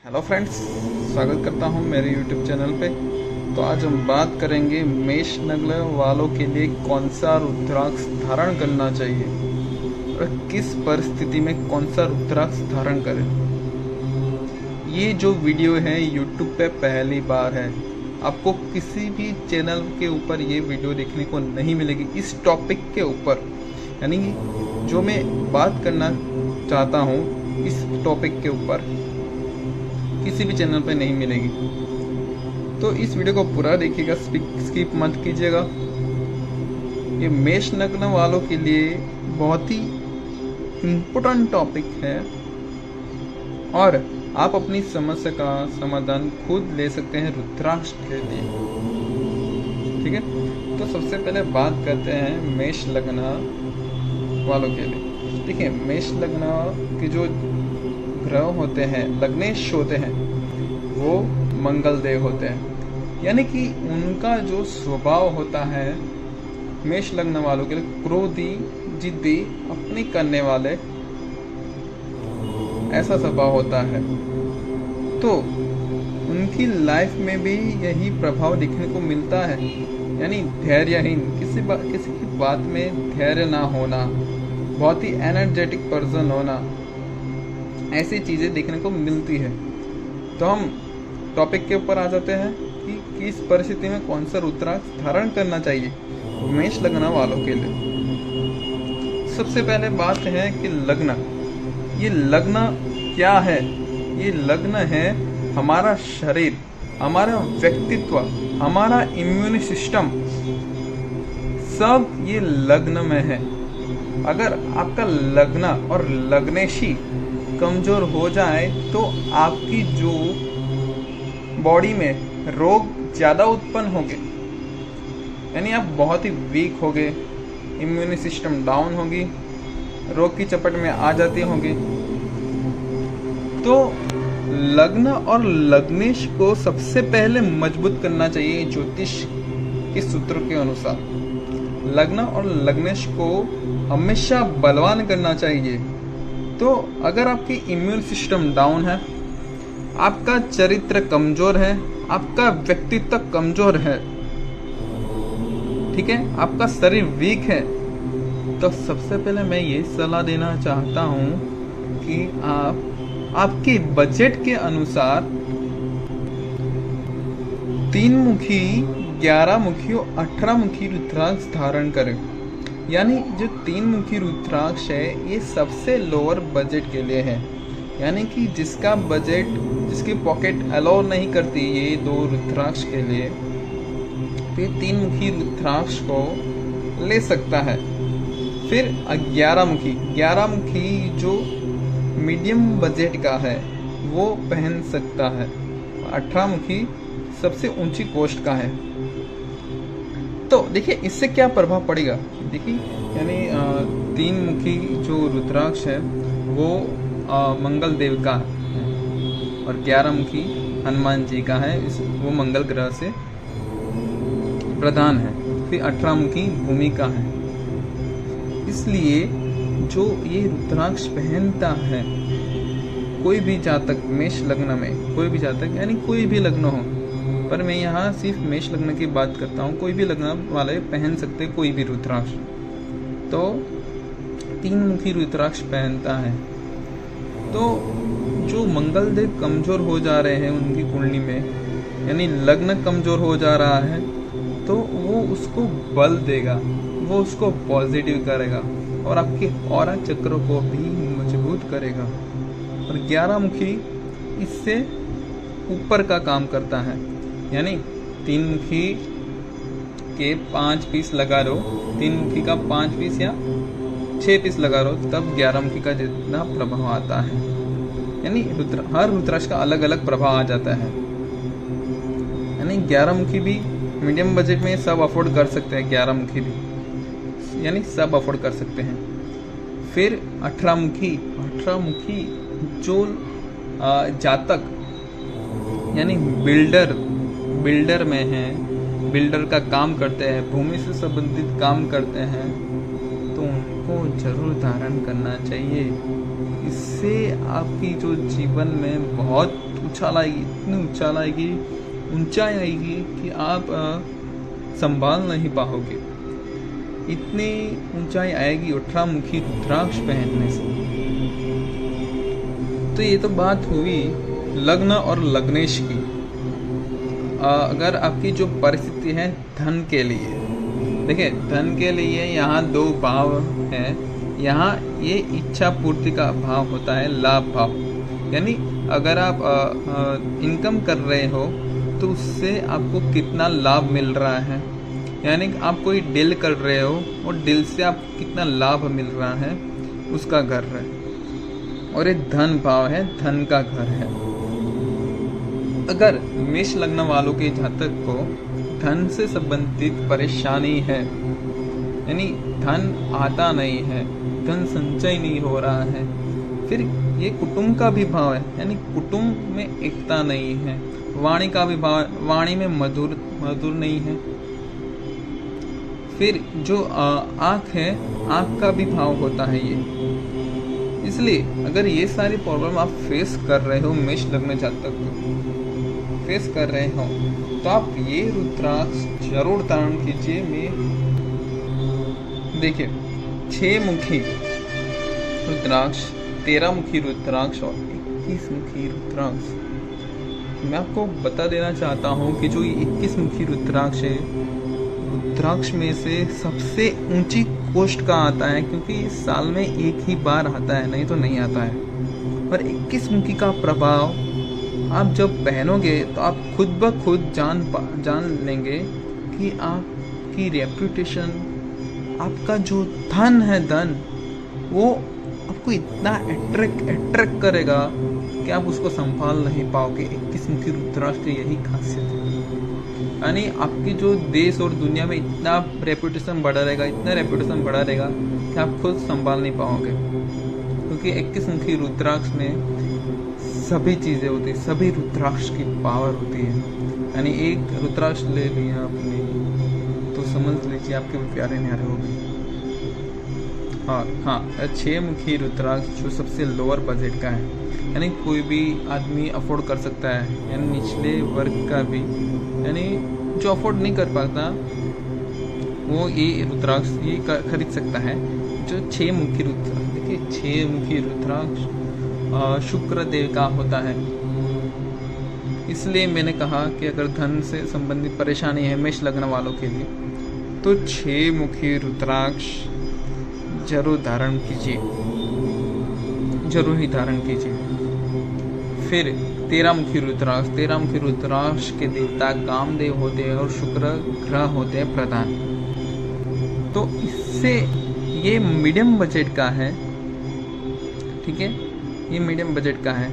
Hello friends, स्वागत करता हूं मेरे यूट्यूब चैनल पे। तो आज हम बात करेंगे मेष लग्न वालों के लिए कौन सा रुद्राक्ष धारण करना चाहिए और किस परिस्थिति में कौन सा रुद्राक्ष धारण करें। ये जो वीडियो है यूट्यूब पे पहली बार है। आपको किसी भी चैनल के ऊपर ये वीडियो देखने को नहीं मिलेगी इस टॉपिक के ऊपर, यानी जो मैं बात करना चाहता हूँ इस टॉपिक के ऊपर किसी भी चैनल पे नहीं मिलेगी। तो इस वीडियो को पूरा देखिएगा, स्किप मत कीजिएगा। ये मेष लग्न वालों के लिए बहुत ही इम्पोर्टेंट टॉपिक है और आप अपनी समस्या का समाधान खुद ले सकते हैं रुद्राक्ष के लिए। ठीक है, तो सबसे पहले बात करते हैं मेष लग्न वालों के लिए। देखिए, मेष लग्न के जो ग्रह होते हैं, लग्नेश होते हैं, वो मंगल देव होते हैं। यानी कि उनका जो स्वभाव होता है मेष लग्न वालों के लिए क्रोधी, जिद्दी, अपनी करने वाले, ऐसा स्वभाव होता है। तो उनकी लाइफ में भी यही प्रभाव दिखने को मिलता है, यानी धैर्यहीन, किसी की बात में धैर्य ना होना, बहुत ही एनर्जेटिक पर्सन होना, ऐसी चीज़ें देखने को मिलती है। तो हम टॉपिक के ऊपर आ जाते हैं कि किस परिस्थिति में कौन सा रुद्राक्ष धारण करना चाहिए मेष लग्न वालों के लिए। सबसे पहले बात है कि लग्न, ये लग्न क्या है? ये लग्न है हमारा शरीर, हमारा व्यक्तित्व, हमारा इम्यून सिस्टम, सब ये लग्न में है। अगर आपका लग्न और लग्नेशी कमजोर हो जाए तो आपकी जो बॉडी में रोग ज़्यादा उत्पन्न होंगे, यानी आप बहुत ही वीक होगे, इम्यून सिस्टम डाउन होगी, रोग की चपेट में आ जाती होंगी। तो लग्न और लग्नेश को सबसे पहले मजबूत करना चाहिए ज्योतिष के सूत्र के अनुसार। लग्न और लग्नेश को हमेशा बलवान करना चाहिए। तो अगर आपकी इम्यून सिस्टम डाउन है, आपका चरित्र कमजोर है, आपका व्यक्तित्व कमजोर है, ठीक है, आपका शरीर वीक है, तो सबसे पहले मैं ये सलाह देना चाहता हूँ कि आप आपके बजट के अनुसार 3 मुखी, 11 मुखी और 18 मुखी रुद्राक्ष धारण करें। यानी जो 3 मुखी रुद्राक्ष है ये सबसे लोअर बजट के लिए है, यानी कि जिसका बजट, जिसकी पॉकेट अलाउ नहीं करती ये 2 रुद्राक्ष के लिए, तो ये 3 मुखी रुद्राक्ष को ले सकता है। फिर 11 मुखी जो मीडियम बजट का है वो पहन सकता है। 18 मुखी सबसे ऊंची कॉस्ट का है। तो देखिए इससे क्या प्रभाव पड़ेगा। देखिए, यानी 3 मुखी जो रुद्राक्ष है वो मंगल देव का है और 11 मुखी हनुमान जी का है, वो मंगल ग्रह से प्रधान है। फिर 18 मुखी भूमि का है। इसलिए जो ये रुद्राक्ष पहनता है, कोई भी जातक मेष लग्न में, कोई भी जातक यानी कोई भी लग्न हो, पर मैं यहाँ सिर्फ मेष लग्न की बात करता हूँ, कोई भी लग्न वाले पहन सकते कोई भी रुद्राक्ष। तो 3 मुखी रुद्राक्ष पहनता है तो जो मंगल देव कमजोर हो जा रहे हैं उनकी कुंडली में, यानी लग्न कमजोर हो जा रहा है, तो वो उसको बल देगा, वो उसको पॉजिटिव करेगा और आपके ऑरा चक्र को भी मजबूत करेगा। और 11 मुखी इससे ऊपर का काम करता है, यानी 3 मुखी के 5 पीस लगा लो, 3 मुखी का 5 पीस या 6 पीस लगा लो, तब 11 मुखी का जितना प्रभाव आता है। यानी हर रुद्राक्ष का अलग अलग प्रभाव आ जाता है। यानी 11 मुखी भी मीडियम बजट में सब अफोर्ड कर सकते हैं, 11 मुखी भी, यानी सब अफोर्ड कर सकते हैं। फिर 18 मुखी जो जातक यानी बिल्डर में है, बिल्डर का काम करते हैं, भूमि से संबंधित काम करते हैं, तो उनको जरूर धारण करना चाहिए। इससे आपकी जो जीवन में बहुत उछाल आएगी, इतनी उछाल आएगी, ऊंचाई आएगी कि आप संभाल नहीं पाओगे। इतनी ऊंचाई आएगी 18 मुखी रुद्राक्ष पहनने से। तो ये तो बात हुई लग्न और लग्नेश की। अगर आपकी जो परिस्थिति है धन के लिए, देखिए धन के लिए यहाँ 2 भाव हैं। यहाँ ये इच्छा पूर्ति का भाव होता है, लाभ भाव। यानी अगर आप इनकम कर रहे हो तो उससे आपको कितना लाभ मिल रहा है, यानी आप कोई डील कर रहे हो और डील से आपको कितना लाभ मिल रहा है, उसका घर है। और ये धन भाव है, धन का घर है। अगर मेष लग्न वालों के जातक को धन से संबंधित परेशानी है, यानी धन आता नहीं है, धन संचय नहीं हो रहा है, फिर ये कुटुंब का भी भाव है, यानी कुटुंब में एकता नहीं है, वाणी का भी भाव है, वाणी में मधुर नहीं है, फिर जो आँख है, आँख का भी भाव होता है ये। इसलिए अगर ये सारी प्रॉब्लम आप फेस कर रहे हो, मेष लग्न जातक फेस कर रहे हो, तो आप ये रुद्राक्ष जरूर धारण कीजिए। देखिए 6 मुखी रुद्राक्ष, 13 मुखी रुद्राक्ष और 21 मुखी रुद्राक्ष। मैं आपको बता देना चाहता हूँ कि जो 21 मुखी रुद्राक्ष है, रुद्राक्ष में से सबसे ऊंची कोष्ठ का आता है, क्योंकि साल में एक ही बार आता है, नहीं तो नहीं आता है। और 21 मुखी का प्रभाव आप जब पहनोगे तो आप खुद ब खुद जान लेंगे कि आपकी रेपुटेशन, आपका जो धन है, धन वो आपको इतना अट्रैक्ट करेगा कि आप उसको संभाल नहीं पाओगे। 21 मुखी रुद्राक्ष की यही खासियत है, यानी आपकी जो देश और दुनिया में इतना रेपुटेशन बढ़ा रहेगा, इतना रेपुटेशन बढ़ा रहेगा कि आप खुद संभाल नहीं पाओगे। क्योंकि 21 मुखी रुद्राक्ष में सभी चीज़ें होती है, सभी रुद्राक्ष की पावर होती है। यानी एक रुद्राक्ष ले लिया आपने तो समझ लीजिए आपके प्यारे न्यारे हो गए। हाँ 6 मुखी रुद्राक्ष जो सबसे लोअर बजट का है, यानी कोई भी आदमी अफोर्ड कर सकता है, यानी निचले वर्ग का भी, यानी जो अफोर्ड नहीं कर पाता वो ये रुद्राक्ष ये खरीद सकता है। जो 6 मुखी रुद्राक्ष, देखिए 6 मुखी रुद्राक्ष शुक्र देव का होता है। इसलिए मैंने कहा कि अगर धन से संबंधित परेशानी है मेष लग्न वालों के लिए, तो 6 मुखी रुद्राक्ष जरूर धारण कीजिए, जरूर ही धारण कीजिए। फिर 13 मुखी रुद्राक्ष, 13 मुखी रुद्राक्ष के देवता कामदेव होते हैं और शुक्र ग्रह होते हैं प्रधान। तो इससे ये मीडियम बजट का है, ठीक है, ये मीडियम बजट का है,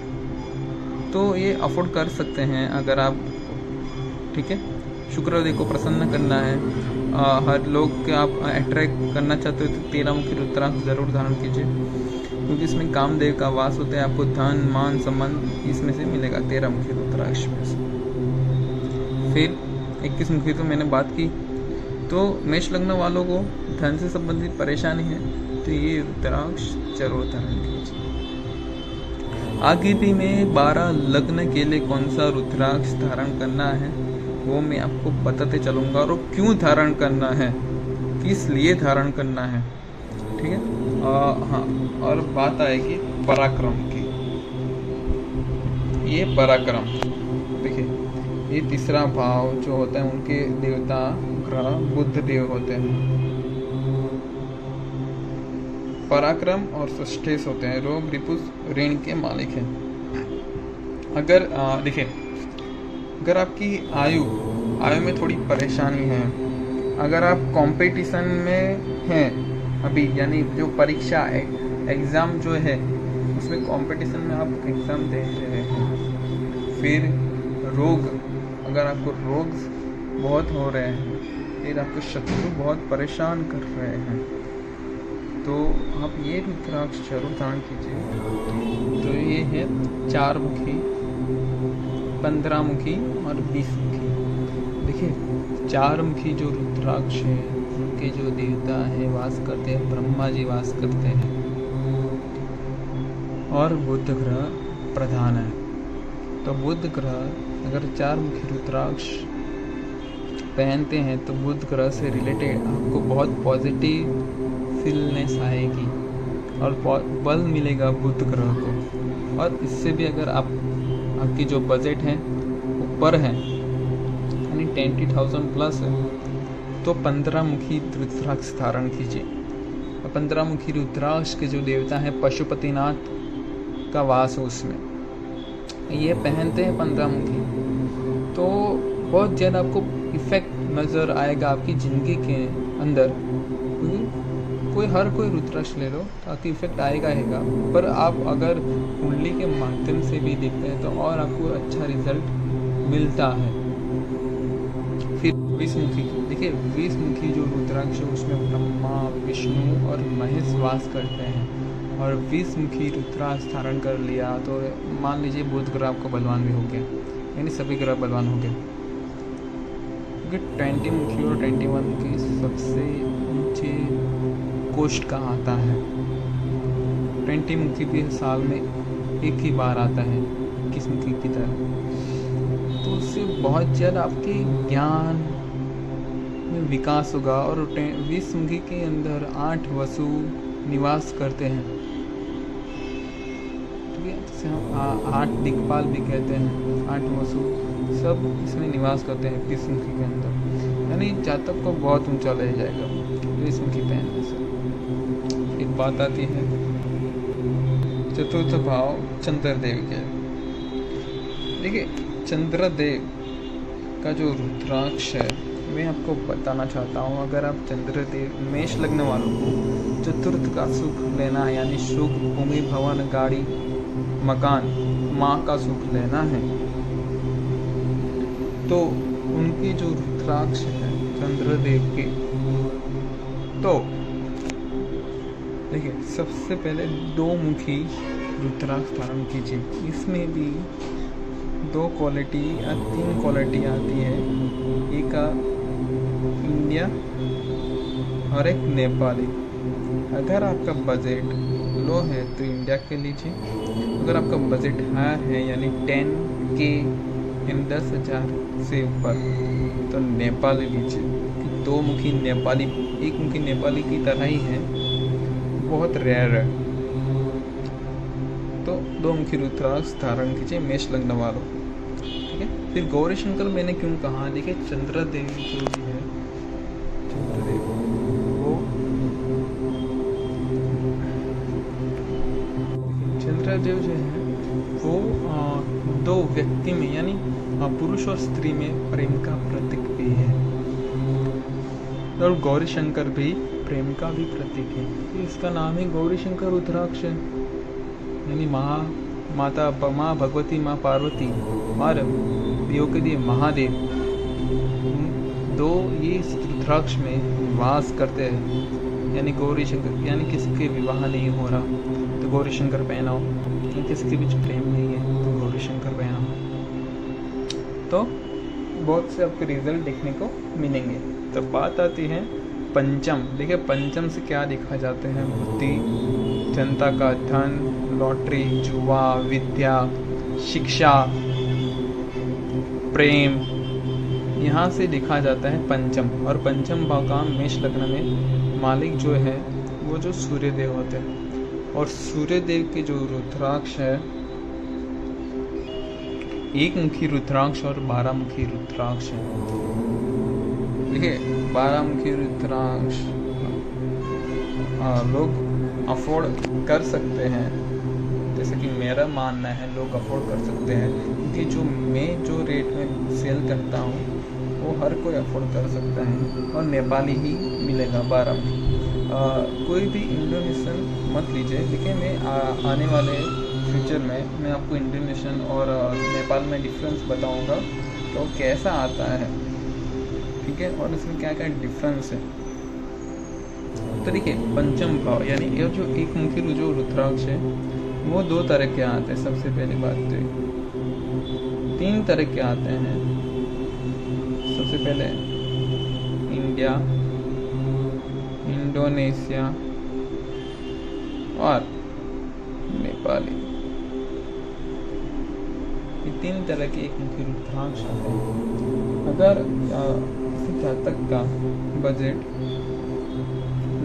तो ये अफोर्ड कर सकते हैं अगर आप, ठीक है। शुक्रदेव को प्रसन्न करना है, हर लोग के आप अट्रैक्ट करना चाहते हो तो 13 मुखी रुद्राक्ष जरूर धारण कीजिए, क्योंकि इसमें कामदेव का वास होता है। आपको धन मान सम्मान इसमें से मिलेगा 13 मुखी रुद्राक्ष में से। फिर 21 मुखी तो मैंने बात की। तो मेष लग्न वालों को धन से संबंधित परेशानी है तो ये रुद्राक्ष जरूर धारण कीजिए। आगे भी मैं 12 लग्न के लिए कौन सा रुद्राक्ष धारण करना है वो मैं आपको बताते चलूँगा, और क्यों धारण करना है, किस लिए धारण करना है, ठीक है। हाँ, और बात आएगी पराक्रम की। ये पराक्रम देखिए, ये तीसरा भाव जो होता है उनके देवता ग्रह बुध देव होते हैं। पराक्रम और सष्टेश होते हैं, रोग रिपुस ऋण के मालिक हैं। अगर देखिए, अगर आपकी आयु में थोड़ी परेशानी है, अगर आप कंपटीशन में हैं अभी, यानी जो परीक्षा एग्ज़ाम जो है उसमें कंपटीशन में आप एग्ज़ाम दे रहे हैं, फिर रोग, अगर आपको रोग बहुत हो रहे हैं, फिर आपको शत्रु बहुत परेशान कर रहे हैं, तो आप ये रुद्राक्ष जरूर धारण कीजिए। तो ये है 4 मुखी, 15 मुखी और 20 मुखी। देखिए 4 मुखी जो रुद्राक्ष है उनके जो देवता है वास करते हैं, ब्रह्मा जी वास करते हैं और बुध ग्रह प्रधान है। तो बुध ग्रह अगर 4 मुखी रुद्राक्ष पहनते हैं तो बुध ग्रह से रिलेटेड आपको बहुत पॉजिटिव फीलनेस आएगी और बल मिलेगा बुध ग्रह को। और इससे भी अगर आपकी जो बजट है ऊपर है यानी 20,000 प्लस है तो 15 मुखी रुद्राक्ष धारण कीजिए। 15 मुखी रुद्राक्ष के जो देवता हैं पशुपतिनाथ का वास है उसमें, ये पहनते हैं 15 मुखी तो बहुत ज़्यादा आपको इफेक्ट नज़र आएगा आपकी ज़िंदगी के अंदर। कोई रुद्राक्ष ले लो ताकि इफेक्ट आएगा। पर आप अगर कुंडली के माध्यम से भी देखते हैं तो और आपको अच्छा रिजल्ट मिलता है। फिर 20 मुखी, देखिए 20 मुखी जो रुद्राक्ष है उसमें ब्रह्मा विष्णु और महेश वास करते हैं। और 20 मुखी रुद्राक्ष धारण कर लिया तो मान लीजिए बुध ग्रह आपको बलवान भी हो गया, यानी सभी ग्रह बलवान हो गए। क्योंकि 20 मुखी और 21 मुखी सबसे ऊंचे कोष्ठ का आता है। 20 मुखी भी साल में एक ही बार आता है 21 मुखी की तरह। तो उससे बहुत ज़्यादा आपके ज्ञान में विकास होगा। और 20 मुखी के अंदर 8 वसु निवास करते हैं, ठीक है, जिसे हम 8 दिक्पाल भी कहते हैं। 8 वसु सब इसमें निवास करते हैं 20 मुखी के अंदर, यानी जातक को बहुत ऊंचा ले जाएगा 20 मुखी पहनने से। एक बात आती है चतुर्थ भाव चंद्रदेव के। देखिए चंद्रदेव का जो रुद्राक्ष है मैं आपको बताना चाहता हूँ। अगर आप चंद्रदेव मेष लग्न वालों को चतुर्थ का सुख लेना है, यानी सुख भूमि भवन गाड़ी मकान माँ का सुख लेना है, तो उनके जो रुद्राक्ष है चंद्रदेव के, तो देखिए सबसे पहले 2 मुखी रुद्राक्ष धारण कीजिए। इसमें भी 2 क्वालिटी या 3 क्वालिटी आती है, एक इंडिया और एक नेपाली। अगर आपका बजट लो है तो इंडिया के लीजिए, अगर आपका बजट हाई है यानी 10K यानी 10,000 से ऊपर तो नेपाली लीजिए। 2 मुखी नेपाली, एक मुखी नेपाली की तरह ही है, बहुत रेयर है। तो 2 मुखी रुद्राक्ष धारण कीजिए मेष लग्न वालों, ठीक है। फिर गौरी शंकर मैंने क्यों कहा, देखिए चंद्रदेव जो भी है, चंद्रदेव वो चंद्रदेव जो है वो 2 व्यक्ति में यानी पुरुष और स्त्री में प्रेम का प्रतीक भी है। और गौरी शंकर भी प्रेम का भी प्रतीक है, तो इसका नाम है गौरी शंकर रुद्राक्ष, यानी माता माँ भगवती माँ पार्वती और देव के दिए महादेव 2 ये रुद्राक्ष में वास करते हैं। यानी गौरी शंकर, यानी किसी के विवाह नहीं हो रहा तो गौरी शंकर पहनाओ, किसी के बीच प्रेम नहीं है तो गौरी शंकर पहनाओ, तो बहुत से आपके रिजल्ट देखने को मिलेंगे। तो बात आती है पंचम। देखिए पंचम से क्या देखा जाते हैं, बुद्धि, जनता का धन, लॉटरी, जुआ, विद्या, शिक्षा, प्रेम, यहाँ से देखा जाता है पंचम। और पंचम भाव का मेष लग्न में मालिक जो है वो जो सूर्यदेव होते हैं। और सूर्यदेव के जो रुद्राक्ष है, 1 मुखी रुद्राक्ष और 12 मुखी रुद्राक्ष है। देखिए 12 मुखी रुद्राक्ष लोग अफोर्ड कर सकते हैं, जैसे कि मेरा मानना है लोग अफोर्ड कर सकते हैं, क्योंकि जो रेट में सेल करता हूँ वो हर कोई अफोर्ड कर सकता है। और नेपाली ही मिलेगा 12 मुखी। कोई भी इंडोनेशियन मत लीजिए। देखिए मैं आने वाले फ्यूचर में मैं आपको इंडोनेशियन और नेपाल में डिफरेंस बताऊंगा तो कैसा आता है, ठीक है, और इसमें क्या क्या डिफरेंस है। तो देखिए पंचम भाव यानी ये जो 1 मुखी जो रुद्राक्ष है वो 2 तरह के आते हैं। सबसे पहली बात तो 3 तरह के आते हैं। सबसे पहले इंडिया, इंडोनेशिया और नेपाली। ये 3 तरह के एक मुखी रुद्राक्ष आते हैं। अगर किसी जातक का बजट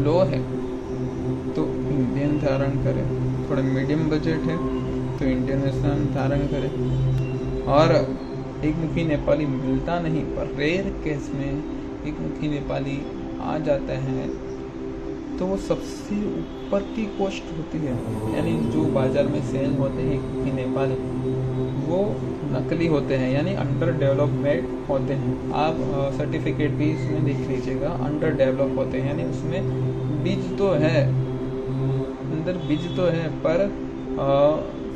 लो है तो इंडियन धारण करें, थोड़ा मीडियम बजट है तो इंटरनेशनल धारण करें, और एक मुखी नेपाली मिलता नहीं पर रेयर केस में एक मुखी नेपाली आ जाता है तो वो सबसे ऊपर की कॉस्ट होती है। यानी जो बाजार में सेल होते हैं एक मुखी नेपाली वो नकली होते हैं, यानी अंडर डेवलपमेंट होते हैं। आप सर्टिफिकेट भी इसमें देख लीजिएगा, अंडर डेवलप होते हैं, यानी उसमें बीज तो है, अंदर बीज तो है पर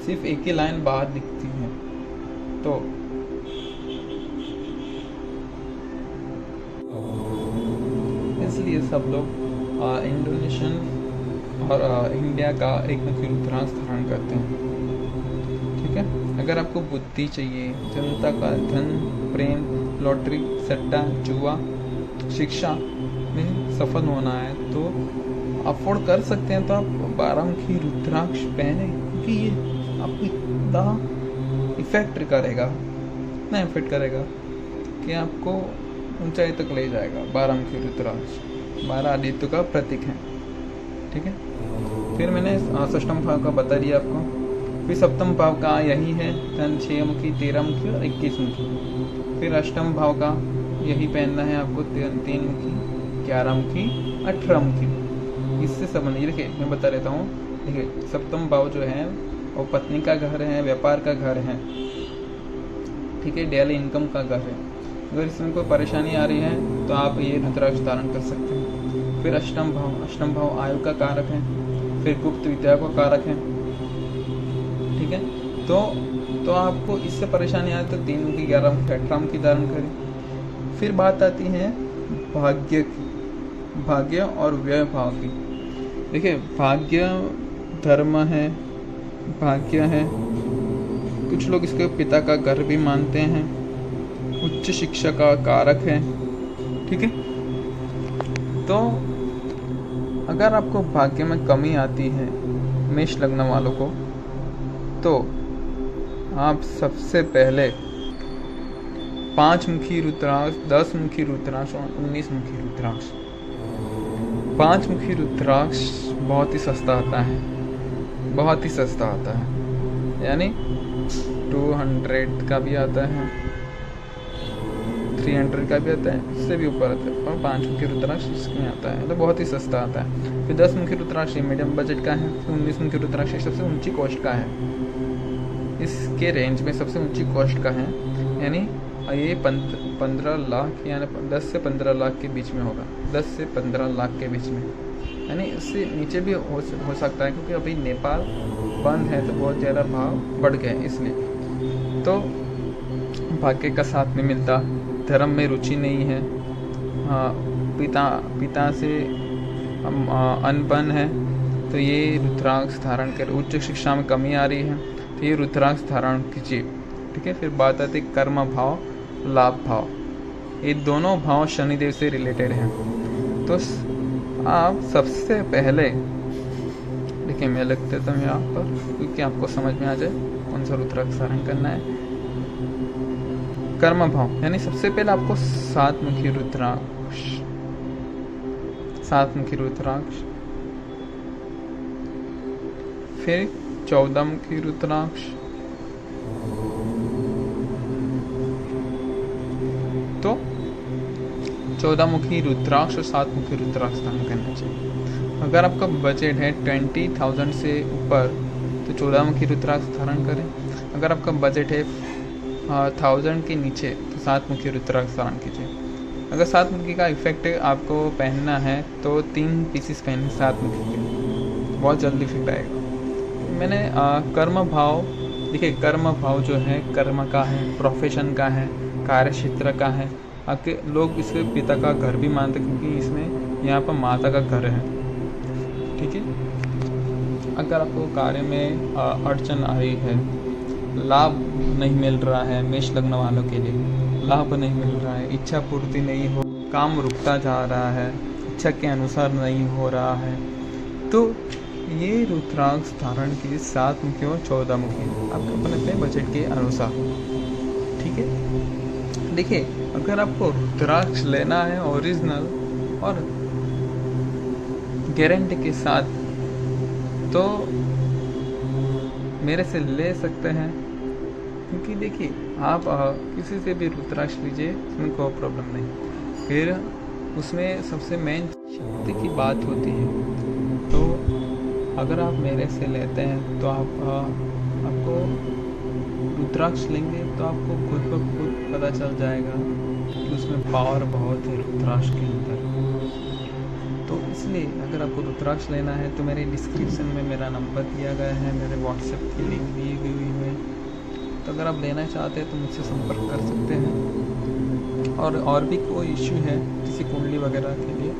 सिर्फ एक ही लाइन बाहर दिखती है। तो इसलिए सब लोग इंडोनेशियन और इंडिया का एक मुखी रुद्राक्ष धारण करते हैं। ठीक है, अगर आपको बुद्धि चाहिए, जनता का धन, प्रेम, लॉटरी, सट्टा, जुआ, शिक्षा में सफल होना है तो अफोर्ड कर सकते हैं तो आप 12 मुखी रुद्राक्ष पहने, क्योंकि ये आपको इतना इफेक्ट करेगा, इतना इफेक्ट करेगा कि आपको ऊंचाई तक ले जाएगा। 12 मुखी रुद्राक्ष 12 आदित्य का प्रतीक है। ठीक है, फिर मैंने षष्ठम भाव का बता दिया आपको। फिर सप्तम भाव का यही है, धन 6 मुखी, 13 मुखी और 21 मुखी। फिर अष्टम भाव का यही पहनना है आपको, 3 मुखी, 11 मुखी, 18 मुखी। इससे संबंधित देखिए मैं बता देता हूँ। देखिए सप्तम भाव जो है वो पत्नी का घर है, व्यापार का घर है, ठीक है, डेली इनकम का घर है। अगर इसमें कोई परेशानी आ रही है तो आप ये रुद्राक्ष धारण कर सकते हैं। फिर अष्टम भाव आयु का कारक है, फिर गुप्त विद्या का कारक है। ठीक है, तो आपको इससे परेशानी आए तो 3 मुखी, 11 मुखी, 18 मुखी धारण करें। फिर बात आती है भाग्य की, भाग्य और व्यय भाव की। देखिए भाग्य धर्म है, भाग्य है, कुछ लोग इसके पिता का घर भी मानते हैं, उच्च शिक्षा का कारक है। ठीक है, तो अगर आपको भाग्य में कमी आती है मेष लग्न वालों को, तो आप सबसे पहले 5 मुखी रुद्राक्ष, 10 मुखी रुद्राक्ष और 19 मुखी रुद्राक्ष। 5 मुखी रुद्राक्ष बहुत ही सस्ता आता है, बहुत ही सस्ता आता है, यानी 200 का भी आता है, 300 का भी आता है, इससे भी ऊपर आता है, और 5 मुखी रुद्राक्ष इसमें आता है, तो बहुत ही सस्ता आता है। फिर 10 मुखी रुद्राक्ष मीडियम बजट का है। फिर 19 मुखी रुद्राक्ष सबसे ऊंची कॉस्ट का है, इसके रेंज में सबसे ऊंची कॉस्ट का है, यानी ये 15 लाख यानी 10 से 15 लाख के बीच में होगा, 10 से 15 लाख के बीच में, यानी इससे नीचे भी हो सकता है, क्योंकि अभी नेपाल बंद है तो बहुत ज़्यादा भाव बढ़ गए इसलिए। तो भाग्य का साथ नहीं मिलता, धर्म में रुचि नहीं है, पिता से अनबन है, तो ये रुद्राक्ष धारण कर। उच्च शिक्षा में कमी आ रही है तो ये रुद्राक्ष धारण कीजिए। ठीक है, फिर बात आती है कर्म भाव, लाभ भाव। ये दोनों भाव शनिदेव से रिलेटेड हैं। तो आप सबसे पहले देखिए मैं लिख देता हूँ यहाँ पर, क्योंकि आपको समझ में आ जाए कौन सा रुद्राक्ष धारण करना है। कर्म भाव यानी सबसे पहले आपको 7 मुखी रुद्राक्ष, 7 मुखी रुद्राक्ष, फिर 14 मुखी रुद्राक्ष, तो 14 मुखी रुद्राक्ष और 7 मुखी रुद्राक्ष धारण करना चाहिए। अगर आपका बजट है 20,000 से ऊपर तो 14 मुखी रुद्राक्ष धारण करें। अगर आपका बजट है 1000 के नीचे तो 7 मुखी रुद्राक्ष धारण कीजिए। अगर 7 मुखी का इफेक्ट आपको पहनना है तो 3 पीसेस पहने 7 मुखी के, बहुत जल्दी इफेक्ट आएगा। मैंने कर्म भाव, देखिए कर्म भाव जो है कर्म का है, प्रोफेशन का है, कार्य क्षेत्र का है। आपके लोग इसके पिता का घर भी मानते क्योंकि इसमें यहाँ पर माता का घर है। ठीक है, अगर आपको कार्य में अड़चन आ रही है, लाभ नहीं मिल रहा है, मेष लग्न वालों के लिए लाभ नहीं मिल रहा है, इच्छा पूर्ति नहीं हो, काम रुकता जा रहा है, इच्छा के अनुसार नहीं हो रहा है, तो ये रुद्राक्ष धारण कीजिए 7 मुखी और 14 मुखी, आपके अपने बजट के अनुसार। ठीक है, देखिए अगर आपको रुद्राक्ष लेना है ओरिजिनल और गारंटी के साथ तो मेरे से ले सकते हैं, क्योंकि देखिए आप किसी से भी रुद्राक्ष लीजिए, उसमें कोई प्रॉब्लम नहीं। फिर उसमें सबसे मेन शक्ति की बात होती है। तो अगर आप मेरे से लेते हैं तो आपको रुद्राक्ष लेंगे तो आपको खुद ब खुद पता चल जाएगा कि उसमें पावर बहुत है रुद्राक्ष के अंदर। तो इसलिए अगर आपको रुद्राक्ष लेना है तो मेरे डिस्क्रिप्शन में मेरा नंबर दिया गया है, मेरे व्हाट्सएप की लिंक दी गई है। तो अगर आप लेना चाहते हैं तो मुझसे संपर्क कर सकते हैं। और भी कोई इश्यू है किसी कुंडली वगैरह के लिए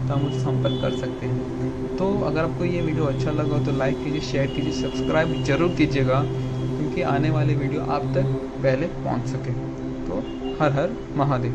तो आप मुझसे संपर्क कर सकते हैं। तो अगर आपको ये वीडियो अच्छा लगा तो लाइक कीजिए, शेयर कीजिए, सब्सक्राइब जरूर कीजिएगा, क्योंकि आने वाली वीडियो आप तक पहले पहुंच सके। तो हर हर महादेव।